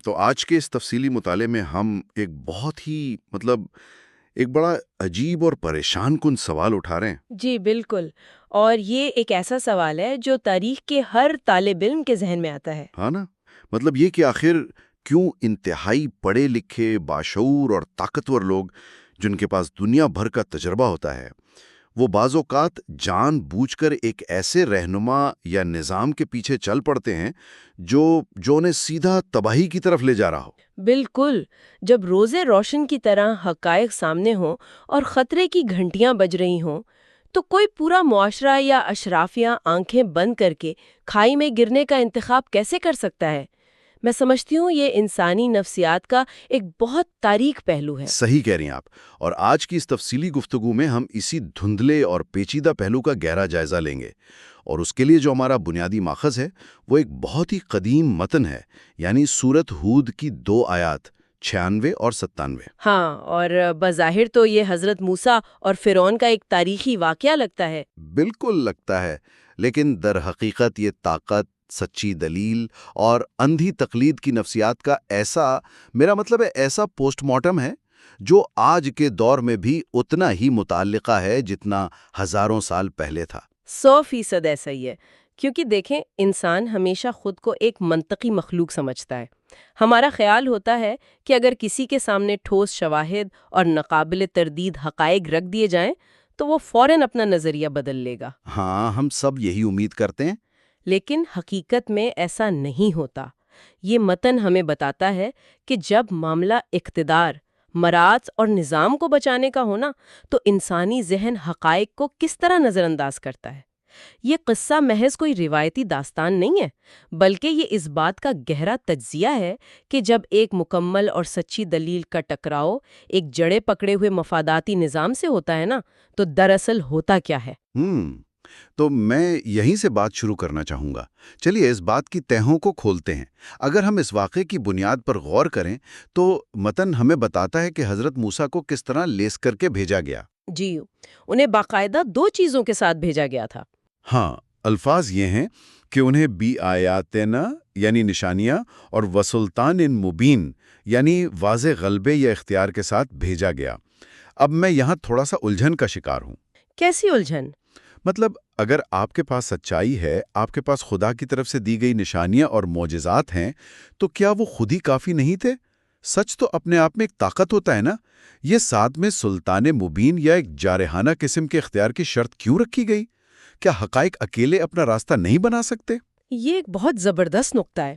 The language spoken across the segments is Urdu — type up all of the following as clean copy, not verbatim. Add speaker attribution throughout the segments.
Speaker 1: تو آج کے اس تفصیلی مطالعے میں ہم ایک بہت ہی ایک بڑا عجیب اور پریشان کن سوال اٹھا رہے ہیں۔
Speaker 2: جی بالکل، اور یہ ایک ایسا سوال ہے جو تاریخ کے ہر طالب علم کے ذہن میں آتا ہے۔
Speaker 1: ہاں نا، یہ کہ آخر کیوں انتہائی پڑھے لکھے باشعور اور طاقتور لوگ جن کے پاس دنیا بھر کا تجربہ ہوتا ہے، وہ بعض اوقات جان بوجھ کر ایک ایسے رہنما یا نظام کے پیچھے چل پڑتے ہیں جو انہیں سیدھا تباہی کی طرف لے جا رہا ہو۔
Speaker 2: بالکل، جب روزے روشن کی طرح حقائق سامنے ہوں اور خطرے کی گھنٹیاں بج رہی ہوں، تو کوئی پورا معاشرہ یا اشرافیہ آنکھیں بند کر کے کھائی میں گرنے کا انتخاب کیسے کر سکتا ہے؟ میں سمجھتی ہوں یہ انسانی نفسیات کا ایک بہت تاریک پہلو ہے۔
Speaker 1: صحیح کہہ رہی ہیں آپ، اور آج کی اس تفصیلی گفتگو میں ہم اسی دھندلے اور پیچیدہ پہلو کا گہرا جائزہ لیں گے، اور اس کے لیے جو ہمارا بنیادی ماخذ ہے وہ ایک بہت ہی قدیم متن ہے، یعنی سورۃ ہود کی 2 آیات 96 اور 97۔
Speaker 2: ہاں، اور بظاہر تو یہ حضرت موسیٰ اور فرعون کا ایک تاریخی واقعہ لگتا ہے۔
Speaker 1: بالکل لگتا ہے، لیکن در حقیقت یہ طاقت، سچی دلیل اور اندھی تقلید کی نفسیات کا ایسا پوسٹ مارٹم ہے جو آج کے دور میں بھی اتنا ہی متعلقہ ہے جتنا ہزاروں سال پہلے تھا۔
Speaker 2: 100% ایسا ہی ہے، کیونکہ دیکھیں انسان ہمیشہ خود کو ایک منطقی مخلوق سمجھتا ہے۔ ہمارا خیال ہوتا ہے کہ اگر کسی کے سامنے ٹھوس شواہد اور ناقابل تردید حقائق رکھ دیے جائیں تو وہ فوراً اپنا نظریہ بدل لے گا۔
Speaker 1: ہاں، ہم سب یہی امید کرتے ہیں۔
Speaker 2: لیکن حقیقت میں ایسا نہیں ہوتا۔ یہ متن ہمیں بتاتا ہے کہ جب معاملہ اقتدار، مراعات اور نظام کو بچانے کا ہونا تو انسانی ذہن حقائق کو کس طرح نظر انداز کرتا ہے۔ یہ قصہ محض کوئی روایتی داستان نہیں ہے، بلکہ یہ اس بات کا گہرا تجزیہ ہے کہ جب ایک مکمل اور سچی دلیل کا ٹکراؤ ایک جڑے پکڑے ہوئے مفاداتی نظام سے ہوتا ہے نا، تو دراصل ہوتا کیا ہے۔
Speaker 1: تو میں یہیں سے بات شروع کرنا چاہوں گا۔ چلیے اس بات کی تہوں کو کھولتے ہیں۔ اگر ہم اس واقعے کی بنیاد پر غور کریں تو متن ہمیں بتاتا ہے کہ حضرت موسیٰ کو کس طرح لیس کر کے بھیجا گیا۔
Speaker 2: جی، انہیں باقاعدہ 2 چیزوں کے ساتھ بھیجا گیا تھا۔
Speaker 1: ہاں، الفاظ یہ ہیں کہ انہیں بی آیاتنا یعنی نشانیاں اور وسلطان مبین یعنی واضح غلبے یا اختیار کے ساتھ بھیجا گیا۔ اب میں یہاں تھوڑا سا الجھن کا شکار ہوں۔
Speaker 2: کیسی الجھن؟
Speaker 1: اگر آپ کے پاس سچائی ہے، آپ کے پاس خدا کی طرف سے دی گئی نشانیاں اور معجزات ہیں، تو کیا وہ خود ہی کافی نہیں تھے؟ سچ تو اپنے آپ میں ایک طاقت ہوتا ہے نا؟ یہ ساتھ میں سلطان مبین یا ایک جارحانہ قسم کے اختیار کی شرط کیوں رکھی گئی؟ کیا حقائق اکیلے اپنا راستہ نہیں بنا سکتے؟
Speaker 2: یہ ایک بہت زبردست نقطہ ہے،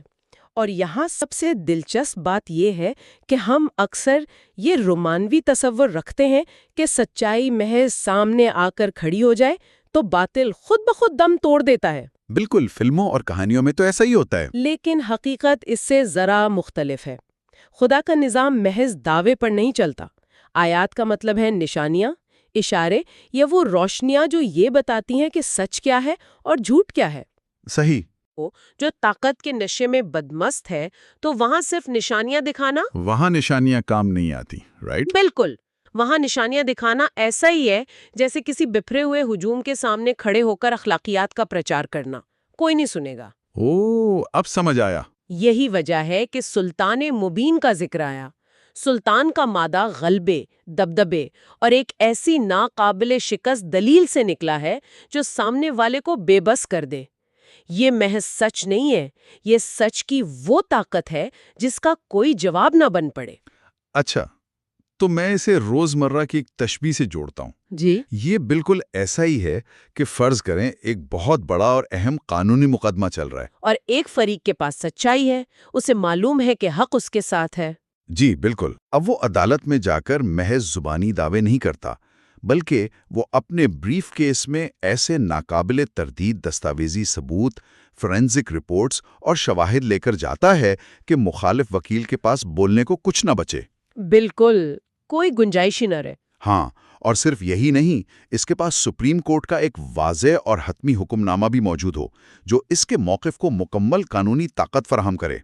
Speaker 2: اور یہاں سب سے دلچسپ بات یہ ہے کہ ہم اکثر یہ رومانوی تصور رکھتے ہیں کہ سچائی محض سامنے آ کر کھڑی ہو جائے تو باطل خود بخود دم توڑ دیتا ہے۔
Speaker 1: بالکل، فلموں اور کہانیوں میں تو ایسا ہی ہوتا ہے۔
Speaker 2: لیکن حقیقت اس سے ذرا مختلف ہے۔ خدا کا نظام محض دعوے پر نہیں چلتا۔ آیات کا مطلب ہے نشانیاں، اشارے یا وہ روشنیاں جو یہ بتاتی ہیں کہ سچ کیا ہے اور جھوٹ کیا ہے۔
Speaker 1: صحیح۔
Speaker 2: جو طاقت کے نشے میں بدمست ہے تو وہاں صرف نشانیاں دکھانا،
Speaker 1: وہاں نشانیاں کام نہیں آتی، رائٹ؟
Speaker 2: بالکل، وہاں نشانیاں دکھانا ایسا ہی ہے جیسے کسی بکھرے ہوئے ہجوم کے سامنے کھڑے ہو کر اخلاقیات کا پرچار کرنا۔ کوئی نہیں سنے گا۔
Speaker 1: اب سمجھ آیا۔
Speaker 2: یہی وجہ ہے کہ سلطان مبین کا ذکر آیا۔ سلطان کا مادہ غلبے، دبدبے اور ایک ایسی ناقابل شکست دلیل سے نکلا ہے جو سامنے والے کو بے بس کر دے۔ یہ محض سچ نہیں ہے، یہ سچ کی وہ طاقت ہے جس کا کوئی جواب نہ بن پڑے۔
Speaker 1: اچھا، تو میں اسے روزمرہ کی ایک تشبیہ سے جوڑتا ہوں۔
Speaker 2: جی،
Speaker 1: یہ بالکل ایسا ہی ہے کہ فرض کریں ایک بہت بڑا اور اہم قانونی مقدمہ چل رہا ہے،
Speaker 2: اور ایک فریق کے پاس سچائی ہے، اسے معلوم ہے کہ حق اس کے ساتھ ہے۔
Speaker 1: جی بالکل۔ اب وہ عدالت میں جا کر محض زبانی دعوے نہیں کرتا، بلکہ وہ اپنے بریف کیس میں ایسے ناقابل تردید دستاویزی ثبوت، فورینزک رپورٹس اور شواہد لے کر جاتا ہے کہ مخالف وکیل کے پاس بولنے کو کچھ نہ بچے۔
Speaker 2: بالکل، کوئی گنجائش ہی نہ رہے۔
Speaker 1: ہاں، اور صرف یہی نہیں، اس کے پاس سپریم کورٹ کا ایک واضح اور حتمی حکم نامہ بھی موجود ہو جو اس کے موقف کو مکمل قانونی طاقت فراہم کرے،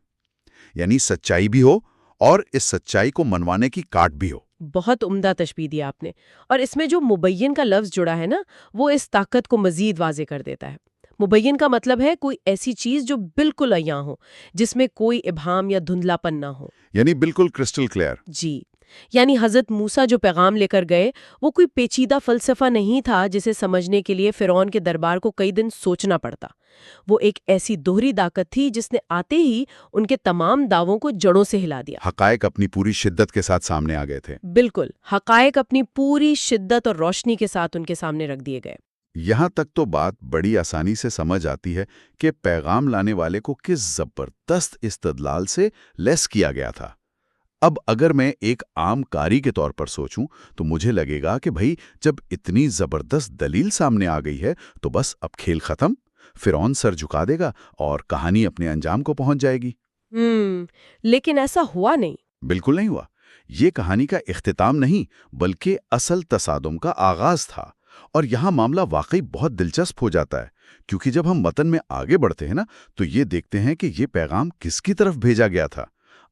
Speaker 1: یعنی سچائی بھی ہو اور اس سچائی کو منوانے کی کاٹ بھی ہو۔
Speaker 2: بہت عمدہ تشبیہ دیا آپ نے، اور اس میں جو مبین کا لفظ جڑا ہے نا، وہ اس طاقت کو مزید واضح کر دیتا ہے۔ مبین کا مطلب ہے کوئی ایسی چیز جو بالکل عیاں ہو، جس میں کوئی ابہام یا دھندلاپن نہ ہو۔
Speaker 1: یعنی بالکل کرسٹل کلیئر۔
Speaker 2: جی، یعنی حضرت موسیٰ جو پیغام لے کر گئے وہ کوئی پیچیدہ فلسفہ نہیں تھا جسے سمجھنے کے لیے فرعون کے دربار کو کئی دن سوچنا پڑتا۔ وہ ایک ایسی دوہری طاقت تھی جس نے آتے ہی ان کے تمام دعووں کو جڑوں سے ہلا دیا۔
Speaker 1: حقائق اپنی پوری شدت کے ساتھ سامنے آ گئے تھے۔
Speaker 2: بالکل، حقائق اپنی پوری شدت اور روشنی کے ساتھ ان کے سامنے رکھ دیے گئے۔
Speaker 1: یہاں تک تو بات بڑی آسانی سے سمجھ آتی ہے کہ پیغام لانے والے کو کس زبردست استدلال سے لیس کیا گیا تھا۔ اب اگر میں ایک عام قاری کے طور پر سوچوں تو مجھے لگے گا کہ بھئی جب اتنی زبردست دلیل سامنے آ گئی ہے تو بس اب کھیل ختم، فرعون سر جھکا دے گا اور کہانی اپنے انجام کو پہنچ جائے گی۔
Speaker 2: لیکن ایسا ہوا نہیں۔
Speaker 1: بالکل نہیں ہوا۔ یہ کہانی کا اختتام نہیں بلکہ اصل تصادم کا آغاز تھا، اور یہاں معاملہ واقعی بہت دلچسپ ہو جاتا ہے، کیونکہ جب ہم متن میں آگے بڑھتے ہیں نا تو یہ دیکھتے ہیں کہ یہ پیغام کس کی طرف بھیجا گیا تھا۔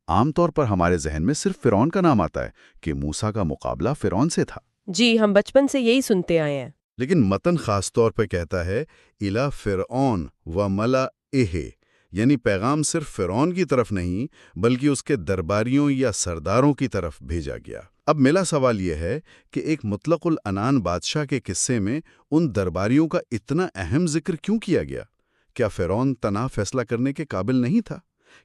Speaker 1: عام طور پر ہمارے ذہن میں صرف فرعون کا نام آتا ہے کہ موسیٰ کا مقابلہ فرعون سے تھا۔
Speaker 2: جی، ہم بچپن سے یہی سنتے آئے ہیں۔
Speaker 1: لیکن متن خاص طور پہ کہتا ہے اِلَى فرعون وَمَلَئِهِ، یعنی پیغام صرف فرعون کی طرف نہیں بلکہ اس کے درباریوں یا سرداروں کی طرف بھیجا گیا۔ اب میرا سوال یہ ہے کہ ایک مطلق العنان بادشاہ کے قصے میں ان درباریوں کا اتنا اہم ذکر کیوں کیا گیا؟ کیا فرعون تنہا فیصلہ کرنے کے قابل نہیں تھا؟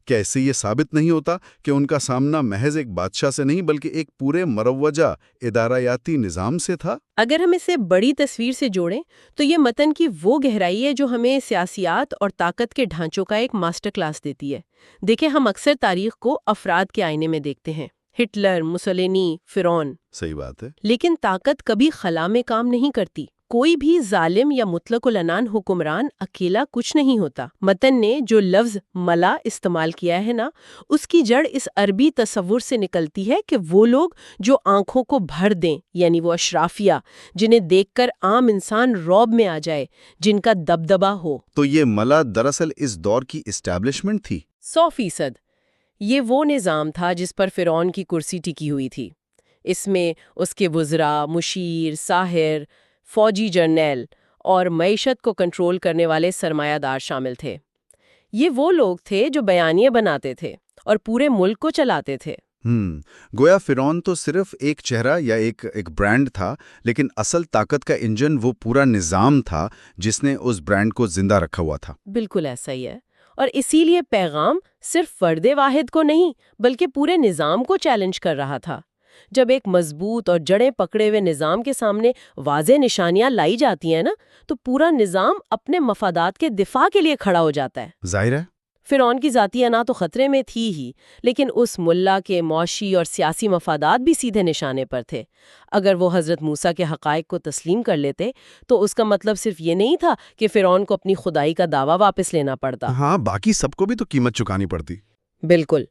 Speaker 1: کیا اس سے یہ ثابت نہیں ہوتا کہ ان کا سامنا محض ایک بادشاہ سے نہیں بلکہ ایک پورے مروجہ اداریاتی نظام سے تھا؟
Speaker 2: اگر ہم اسے بڑی تصویر سے جوڑیں تو یہ متن کی وہ گہرائی ہے جو ہمیں سیاسیات اور طاقت کے ڈھانچوں کا ایک ماسٹر کلاس دیتی ہے۔ دیکھیں، ہم اکثر تاریخ کو افراد کے آئینے میں دیکھتے ہیں، ہٹلر، مسولینی، فرعون۔
Speaker 1: صحیح بات ہے۔
Speaker 2: لیکن طاقت کبھی خلا میں کام نہیں کرتی۔ کوئی بھی ظالم یا مطلق العنان حکمران اکیلا کچھ نہیں ہوتا۔ متن نے جو لفظ ملا استعمال کیا ہے نا، اس کی جڑ اس عربی تصور سے نکلتی ہے کہ وہ لوگ جو آنکھوں کو بھر دیں، یعنی وہ اشرافیہ جنہیں دیکھ کر عام انسان رعب میں آ جائے، جن کا دبدبا ہو۔
Speaker 1: تو یہ ملا دراصل اس دور کی اسٹیبلشمنٹ تھی۔
Speaker 2: 100%۔ یہ وہ نظام تھا جس پر فرعون کی کرسی ٹکی ہوئی تھی۔ اس میں اس کے وزراء، مشیر، ساحر، فوجی جرنیل اور معیشت کو کنٹرول کرنے والے سرمایہ دار شامل تھے۔ یہ وہ لوگ تھے جو بیانیے بناتے تھے اور پورے ملک کو چلاتے تھے۔
Speaker 1: گویا فرعون تو صرف ایک چہرہ یا ایک برانڈ تھا، لیکن اصل طاقت کا انجن وہ پورا نظام تھا جس نے اس برانڈ کو زندہ رکھا ہوا تھا۔
Speaker 2: بالکل ایسا ہی ہے، اور اسی لیے پیغام صرف فرد واحد کو نہیں بلکہ پورے نظام کو چیلنج کر رہا تھا۔ جب ایک مضبوط اور جڑیں پکڑے ہوئے نظام کے سامنے واضح نشانیاں لائی جاتی ہیں نا، تو پورا نظام اپنے مفادات کے دفاع کے لیے کھڑا ہو جاتا ہے۔
Speaker 1: ظاہر ہے۔
Speaker 2: فرعون کی ذاتی انا تو خطرے میں تھی ہی، لیکن اس ملا کے معاشی اور سیاسی مفادات بھی سیدھے نشانے پر تھے۔ اگر وہ حضرت موسیٰ کے حقائق کو تسلیم کر لیتے تو اس کا مطلب صرف یہ نہیں تھا کہ فرعون کو اپنی خدائی کا دعویٰ واپس لینا پڑتا۔
Speaker 1: ہاں، باقی سب کو بھی تو قیمت چکانی پڑتی۔
Speaker 2: بالکل،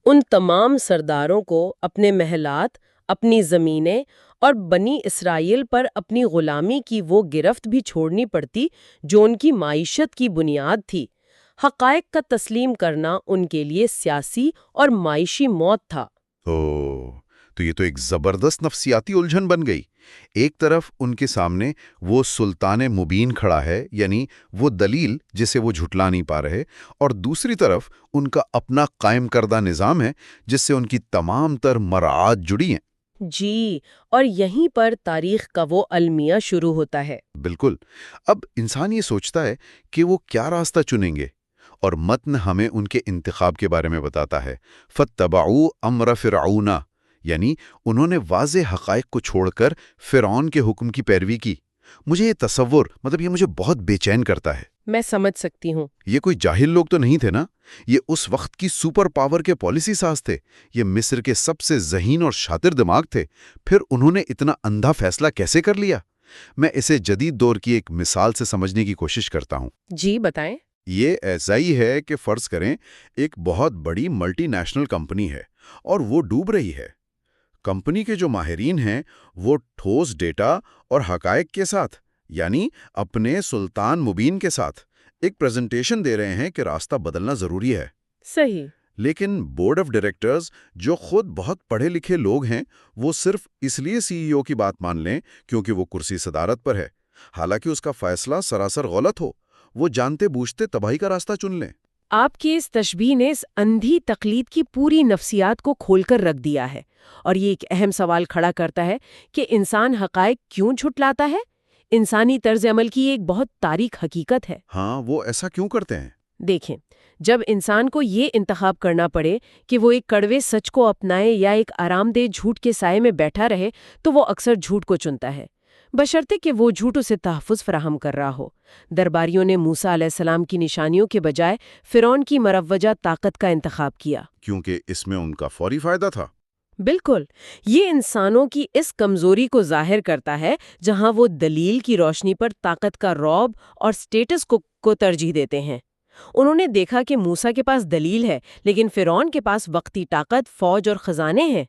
Speaker 2: ان تمام سرداروں کو اپنے محلات، اپنی زمینیں اور بنی اسرائیل پر اپنی غلامی کی وہ گرفت بھی چھوڑنی پڑتی جو ان کی معیشت کی بنیاد تھی۔ حقائق کا تسلیم کرنا ان کے لیے سیاسی اور معاشی موت تھا۔
Speaker 1: تو یہ تو ایک زبردست نفسیاتی الجھن بن گئی۔ ایک طرف ان کے سامنے وہ سلطان مبین کھڑا ہے، یعنی وہ دلیل جسے وہ جھٹلا نہیں پا رہے، اور دوسری طرف ان کا اپنا قائم کردہ نظام ہے جس سے ان کی تمام تر مراعات جڑی ہیں۔
Speaker 2: جی، اور یہیں پر تاریخ کا وہ المیہ شروع ہوتا ہے۔
Speaker 1: بالکل۔ اب انسان یہ سوچتا ہے کہ وہ کیا راستہ چنیں گے، اور متن ہمیں ان کے انتخاب کے بارے میں بتاتا ہے۔ فَاتَّبَعُوا أَمْرَ فِرْعَوْنَ، یعنی انہوں نے واضح حقائق کو چھوڑ کر فرعون کے حکم کی پیروی کی۔ مجھے یہ تصور یہ مجھے بہت بے چین کرتا ہے۔
Speaker 2: میں سمجھ سکتی ہوں۔
Speaker 1: یہ کوئی جاہل لوگ تو نہیں تھے نا، یہ اس وقت کی سپر پاور کے پالیسی ساز تھے، یہ مصر کے سب سے ذہین اور شاطر دماغ تھے۔ پھر انہوں نے اتنا اندھا فیصلہ کیسے کر لیا؟ میں اسے جدید دور کی ایک مثال سے سمجھنے کی کوشش کرتا ہوں۔
Speaker 2: جی بتائیں۔
Speaker 1: یہ ایسا ہی ہے کہ فرض کریں ایک بہت بڑی ملٹی نیشنل کمپنی ہے اور وہ ڈوب رہی ہے۔ کمپنی کے جو ماہرین ہیں وہ ٹھوس ڈیٹا اور حقائق کے ساتھ، یعنی اپنے سلطان مبین کے ساتھ ایک پریزنٹیشن دے رہے ہیں کہ راستہ بدلنا ضروری ہے۔
Speaker 2: صحیح۔
Speaker 1: لیکن بورڈ آف ڈائریکٹرز جو خود بہت پڑھے لکھے لوگ ہیں، وہ صرف اس لیے CEO کی بات مان لیں کیونکہ وہ کرسی صدارت پر ہے، حالانکہ اس کا فیصلہ سراسر غلط ہو۔ وہ جانتے بوجھتے تباہی کا راستہ چن لیں؟
Speaker 2: آپ کی اس تشبیہ نے اس اندھی تقلید کی پوری نفسیات کو کھول کر رکھ دیا ہے، اور یہ ایک اہم سوال کھڑا کرتا ہے کہ انسان حقائق کیوں جھٹلاتا ہے؟ انسانی طرز عمل کی ایک بہت تاریک حقیقت ہے۔
Speaker 1: ہاں، وہ ایسا کیوں کرتے ہیں؟
Speaker 2: دیکھیں، جب انسان کو یہ انتخاب کرنا پڑے کہ وہ ایک کڑوے سچ کو اپنائے یا ایک آرام دہ جھوٹ کے سائے میں بیٹھا رہے، تو وہ اکثر جھوٹ کو چنتا ہے، بشرطے کہ وہ جھوٹ اسے تحفظ فراہم کر رہا ہو۔ درباریوں نے موسیٰ علیہ السلام کی نشانیوں کے بجائے فرعون کی مروجہ طاقت کا انتخاب کیا،
Speaker 1: کیونکہ اس میں ان کا فوری فائدہ تھا۔
Speaker 2: بالکل۔ یہ انسانوں کی اس کمزوری کو ظاہر کرتا ہے جہاں وہ دلیل کی روشنی پر طاقت کا رعب اور سٹیٹس کو ترجیح دیتے ہیں۔ انہوں نے دیکھا کہ موسیٰ کے پاس دلیل ہے، لیکن فرعون کے پاس وقتی طاقت، فوج اور خزانے ہیں۔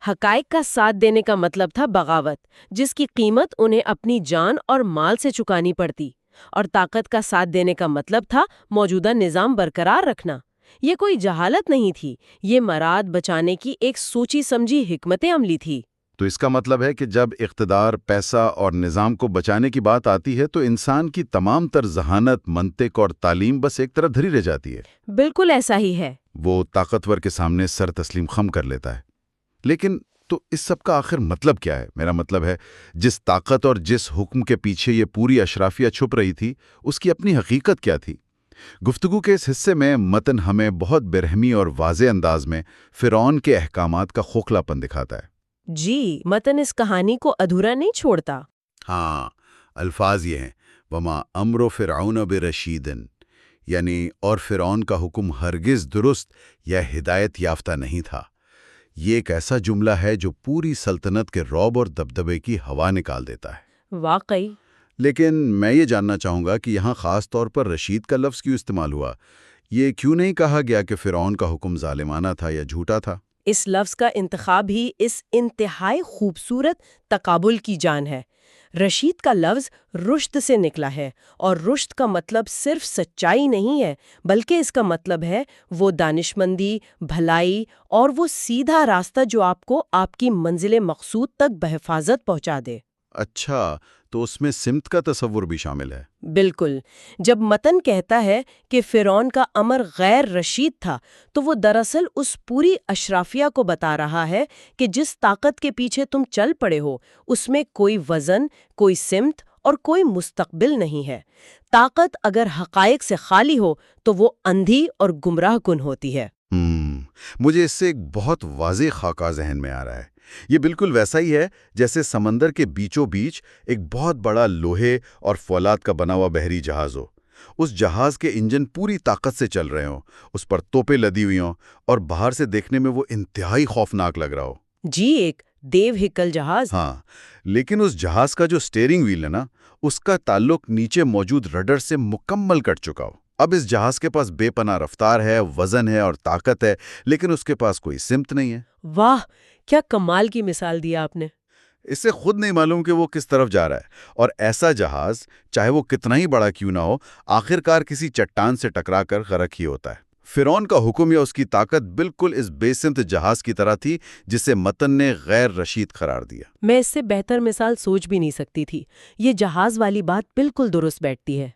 Speaker 2: حقائق کا ساتھ دینے کا مطلب تھا بغاوت، جس کی قیمت انہیں اپنی جان اور مال سے چکانی پڑتی، اور طاقت کا ساتھ دینے کا مطلب تھا موجودہ نظام برقرار رکھنا۔ یہ کوئی جہالت نہیں تھی، یہ مراد بچانے کی ایک سوچی سمجھی حکمت عملی تھی۔
Speaker 1: تو اس کا مطلب ہے کہ جب اقتدار، پیسہ اور نظام کو بچانے کی بات آتی ہے تو انسان کی تمام تر ذہانت، منطق اور تعلیم بس ایک طرف دھری رہ جاتی ہے۔
Speaker 2: بالکل ایسا ہی ہے۔
Speaker 1: وہ طاقتور کے سامنے سر تسلیم خم کر لیتا ہے۔ لیکن تو اس سب کا آخر مطلب کیا ہے؟ میرا مطلب ہے جس طاقت اور جس حکم کے پیچھے یہ پوری اشرافیہ چھپ رہی تھی، اس کی اپنی حقیقت کیا تھی؟ گفتگو کے اس حصے میں متن ہمیں بہت برہمی اور واضح انداز میں فرعون کے احکامات کا خوکھلا پن دکھاتا ہے۔
Speaker 2: جی، متن اس کہانی کو ادھورا نہیں چھوڑتا۔
Speaker 1: ہاں، الفاظ یہ ہیں، وما امر فرعون برشیدن، یعنی اور فرعون کا حکم ہرگز درست یا ہدایت یافتہ نہیں تھا۔ یہ ایک ایسا جملہ ہے جو پوری سلطنت کے رعب اور دبدبے کی ہوا نکال دیتا ہے۔
Speaker 2: واقعی۔
Speaker 1: لیکن میں یہ جاننا چاہوں گا کہ یہاں خاص طور پر رشید کا لفظ کیوں استعمال ہوا؟ یہ کیوں نہیں کہا گیا کہ فرعون کا حکم ظالمانہ تھا یا جھوٹا تھا؟
Speaker 2: اس لفظ کا انتخاب ہی اس انتہائی خوبصورت تقابل کی جان ہے۔ رشید کا لفظ رشد سے نکلا ہے، اور رشد کا مطلب صرف سچائی نہیں ہے، بلکہ اس کا مطلب ہے وہ دانشمندی، بھلائی اور وہ سیدھا راستہ جو آپ کو آپ کی منزل مقصود تک بحفاظت پہنچا دے۔
Speaker 1: اچھا، تو اس میں سمت کا تصور بھی شامل ہے۔
Speaker 2: بالکل۔ جب متن کہتا ہے کہ فرعون کا امر غیر رشید تھا، تو وہ دراصل اس پوری اشرافیہ کو بتا رہا ہے کہ جس طاقت کے پیچھے تم چل پڑے ہو، اس میں کوئی وزن، کوئی سمت اور کوئی مستقبل نہیں ہے۔ طاقت اگر حقائق سے خالی ہو تو وہ اندھی اور گمراہ کن ہوتی ہے۔
Speaker 1: مجھے اس سے ایک بہت واضح خاکہ ذہن میں آ رہا ہے۔ یہ بالکل ویسا ہی ہے جیسے سمندر کے بیچوں بیچ ایک بہت بڑا لوہے اور فولاد کا بنا ہوا بحری جہاز ہو۔ اس جہاز کے انجن پوری طاقت سے چل رہے ہوں، اس پر توپیں لدی ہوئی ہوں، اور باہر سے دیکھنے میں وہ انتہائی خوفناک لگ رہا ہو۔
Speaker 2: جی، ایک دیو ہکل جہاز۔
Speaker 1: ہاں، لیکن اس جہاز کا جو سٹیئرنگ وہیل ہے نا، اس کا تعلق نیچے موجود رڈر سے مکمل کٹ چکا ہو۔ اب اس جہاز کے پاس بے پناہ رفتار ہے، وزن ہے اور طاقت ہے، لیکن اس کے پاس کوئی سمت نہیں ہے۔
Speaker 2: واہ، کیا کمال کی مثال دی آپ نے۔
Speaker 1: اس سے خود نہیں معلوم کہ وہ کس طرف جا رہا ہے، اور ایسا جہاز چاہے وہ کتنا ہی بڑا کیوں نہ ہو، آخرکار کسی چٹان سے ٹکرا کر غرق ہی ہوتا ہے۔ فرعون کا حکم یا اس کی طاقت بالکل اس بے سمت جہاز کی طرح تھی جسے متن نے غیر رشید قرار دیا۔
Speaker 2: میں اس سے بہتر مثال سوچ بھی نہیں سکتی تھی۔ یہ جہاز والی بات بالکل درست بیٹھتی ہے،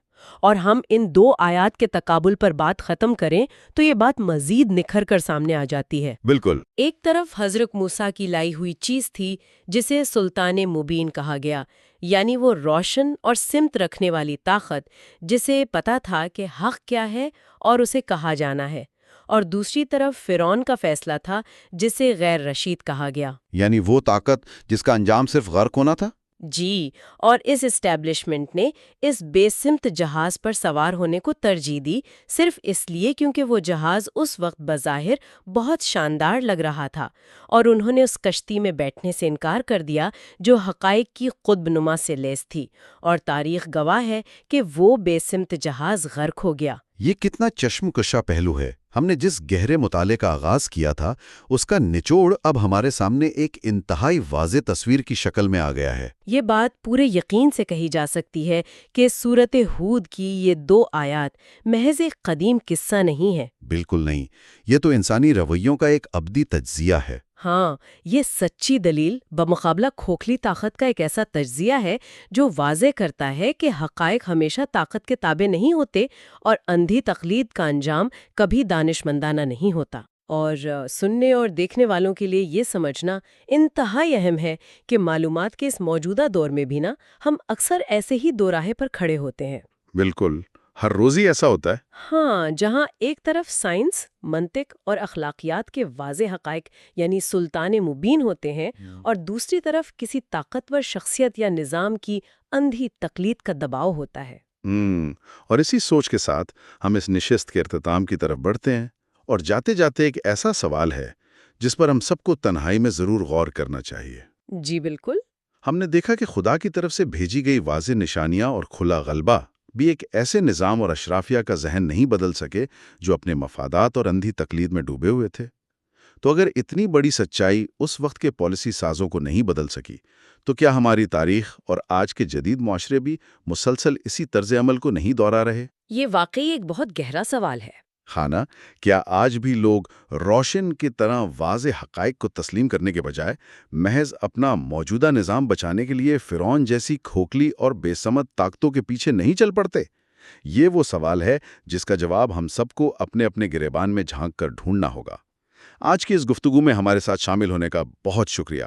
Speaker 2: اور ہم ان دو آیات کے تقابل پر بات ختم کریں تو یہ بات مزید نکھر کر سامنے آ جاتی ہے۔
Speaker 1: بالکل۔
Speaker 2: ایک طرف حضرت موسیٰ کی لائی ہوئی چیز تھی جسے سلطان مبین کہا گیا، یعنی وہ روشن اور سمت رکھنے والی طاقت جسے پتا تھا کہ حق کیا ہے اور اسے کہا جانا ہے، اور دوسری طرف فرعون کا فیصلہ تھا جسے غیر رشید کہا گیا،
Speaker 1: یعنی وہ طاقت جس کا انجام صرف غرق ہونا تھا۔
Speaker 2: جی، اور اس اسٹیبلشمنٹ نے اس بے سمت جہاز پر سوار ہونے کو ترجیح دی، صرف اس لیے کیونکہ وہ جہاز اس وقت بظاہر بہت شاندار لگ رہا تھا، اور انہوں نے اس کشتی میں بیٹھنے سے انکار کر دیا جو حقائق کی قطب نما سے لیس تھی، اور تاریخ گواہ ہے کہ وہ بے سمت جہاز غرق ہو گیا۔
Speaker 1: یہ کتنا چشم کشا پہلو ہے۔ ہم نے جس گہرے مطالعے کا آغاز کیا تھا، اس کا نچوڑ اب ہمارے سامنے ایک انتہائی واضح تصویر کی شکل میں آ گیا ہے۔
Speaker 2: یہ بات پورے یقین سے کہی جا سکتی ہے کہ سورۃ ہود کی یہ دو آیات محض ایک قدیم قصہ نہیں ہے۔
Speaker 1: بالکل نہیں، یہ تو انسانی رویوں کا ایک ابدی تجزیہ ہے۔
Speaker 2: ہاں، یہ سچی دلیل بمقابلہ کھوکھلی طاقت کا ایک ایسا تجزیہ ہے جو واضح کرتا ہے کہ حقائق ہمیشہ طاقت کے تابع نہیں ہوتے اور اندھی تقلید کا انجام کبھی دانشمندانہ نہیں ہوتا۔ اور سننے اور دیکھنے والوں کے لیے یہ سمجھنا انتہائی اہم ہے کہ معلومات کے اس موجودہ دور میں بھی ہم اکثر ایسے ہی دو راہے پر کھڑے ہوتے ہیں۔
Speaker 1: بالکل، ہر روز ہی ایسا ہوتا ہے۔
Speaker 2: ہاں، جہاں ایک طرف سائنس، منطق اور اخلاقیات کے واضح حقائق یعنی سلطان مبین ہوتے ہیں، اور دوسری طرف کسی طاقتور شخصیت یا نظام کی اندھی تقلید کا دباؤ ہوتا ہے۔
Speaker 1: اور اسی سوچ کے ساتھ ہم اس نشست کے اختتام کی طرف بڑھتے ہیں، اور جاتے جاتے ایک ایسا سوال ہے جس پر ہم سب کو تنہائی میں ضرور غور کرنا چاہیے۔
Speaker 2: جی بالکل۔
Speaker 1: ہم نے دیکھا کہ خدا کی طرف سے بھیجی گئی واضح نشانیاں اور کھلا غلبہ بھی ایک ایسے نظام اور اشرافیہ کا ذہن نہیں بدل سکے جو اپنے مفادات اور اندھی تقلید میں ڈوبے ہوئے تھے۔ تو اگر اتنی بڑی سچائی اس وقت کے پالیسی سازوں کو نہیں بدل سکی، تو کیا ہماری تاریخ اور آج کے جدید معاشرے بھی مسلسل اسی طرز عمل کو نہیں دہرا رہے؟
Speaker 2: یہ واقعی ایک بہت گہرا سوال ہے۔
Speaker 1: خانہ، کیا آج بھی لوگ روشن کی طرح واضح حقائق کو تسلیم کرنے کے بجائے محض اپنا موجودہ نظام بچانے کے لیے فرعون جیسی کھوکھلی اور بے سمت طاقتوں کے پیچھے نہیں چل پڑتے؟ یہ وہ سوال ہے جس کا جواب ہم سب کو اپنے اپنے گریبان میں جھانک کر ڈھونڈنا ہوگا۔ آج کی اس گفتگو میں ہمارے ساتھ شامل ہونے کا بہت شکریہ۔